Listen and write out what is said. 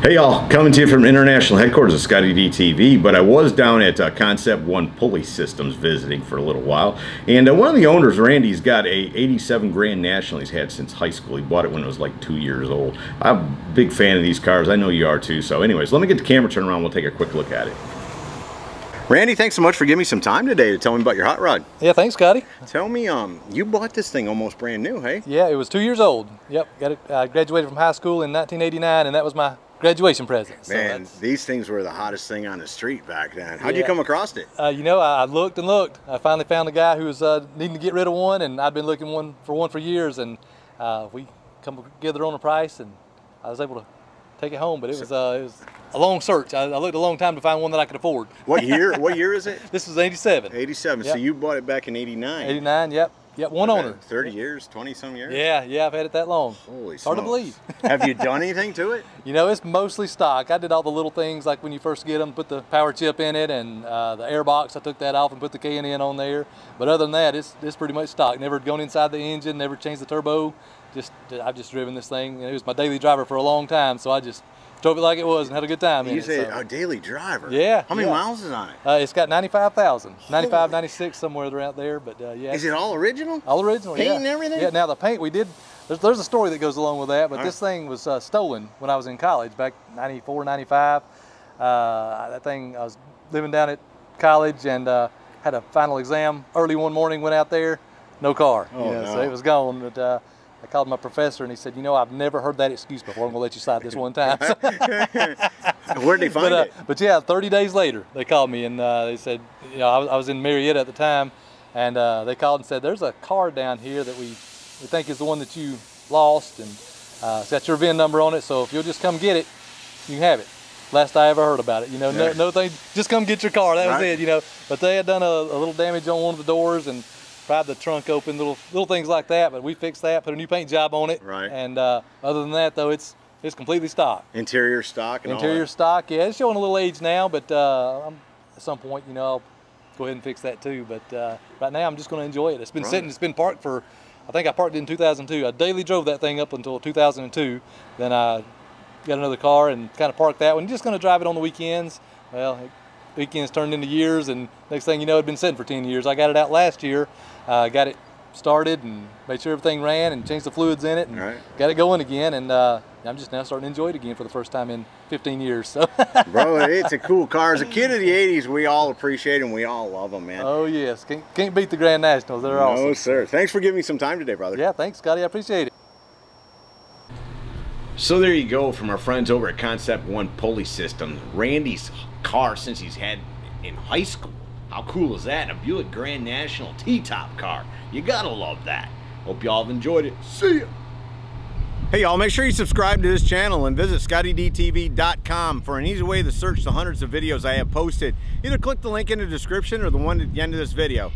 Hey y'all, coming to you from international headquarters of ScottieDTV, but I was down at Concept One Pulley Systems visiting for a little while, and one of the owners, Randy's got a 87 Grand National he's had since high school. He bought it when it was like 2 years old. I'm a big fan of these cars. I know you are too. So anyways, let me get the camera turned around. We'll take a quick look at it. Randy, thanks so much for giving me some time today to tell me about your hot rod. Yeah, thanks, Scotty. Tell me, you bought this thing almost brand new, hey? Yeah, it was 2 years old. Yep, got it. I graduated from high school in 1989, and that was my graduation present. So man, these things were the hottest thing on the street back then. How'd yeah. you come across it? You know, I looked and looked. I finally found a guy who was needing to get rid of one, and I'd been looking for one for years, and we come together on a price, and I was able to take it home. But it was a long search. I looked a long time to find one that I could afford. What year? What year is it? This was 87. 87. Yep. So you bought it back in 89. 89. Yep. Yep. One owner. 30 years, 20 some years. Yeah. I've had it that long. Holy smokes. Hard to believe. Have you done anything to it? You know, it's mostly stock. I did all the little things like when you first get them, put the power chip in it, and the air box. I took that off and put the K&N on there. But other than that, it's pretty much stock. Never gone inside the engine. Never changed the turbo. I've just driven this thing. It was my daily driver for a long time, so I just drove it like it was and had a good time in it. You say a daily driver? Yeah. How many miles is on it? It's got 95,000. 95, 96, somewhere around there. But yeah. Is it all original? All original, paint yeah. and everything? Yeah, now the paint we did, there's a story that goes along with that, but this thing was stolen when I was in college, back 94, 95. That thing, I was living down at college and had a final exam early one morning, went out there, no car. Oh, no. So it was gone. But, I called my professor and he said, you know, I've never heard that excuse before. I'm going to let you slide this one time. Where'd they find it? But yeah, 30 days later, they called me and they said, you know, I was in Marietta at the time, and they called and said, there's a car down here that we think is the one that you lost, and it's got your VIN number on it, so if you'll just come get it, you can have it. Last I ever heard about it, you know, no thing, just come get your car, that was it, you know. But they had done a little damage on one of the doors and pried the trunk open, little things like that, but we fixed that, put a new paint job on it. Right. And other than that, though, it's completely stock. Interior stock and Interior all that. stock, yeah. It's showing a little age now, but at some point, you know, I'll go ahead and fix that too. But right now, I'm just going to enjoy it. It's been sitting, it's been parked for, I think I parked it in 2002. I daily drove that thing up until 2002. Then I got another car and kind of parked that one. Just going to drive it on the weekends. Well, weekends turned into years, and next thing you know, it'd been sitting for 10 years. I got it out last year, got it started and made sure everything ran and changed the fluids in it and got it going again, and I'm just now starting to enjoy it again for the first time in 15 years. So. Bro, it's a cool car. As a kid of the 80s, we all appreciate them. We all love them, man. Oh, yes. Can't beat the Grand Nationals. They're awesome. No, sir. Thanks for giving me some time today, brother. Yeah, thanks, Scotty. I appreciate it. So there you go from our friends over at Concept One Pulley Systems. Randy's car since he's had in high school. How cool is that? A Buick Grand National T-top car. You gotta love that. Hope y'all have enjoyed it. See ya. Hey y'all, make sure you subscribe to this channel and visit ScottieDTV.com for an easy way to search the hundreds of videos I have posted. Either click the link in the description or the one at the end of this video.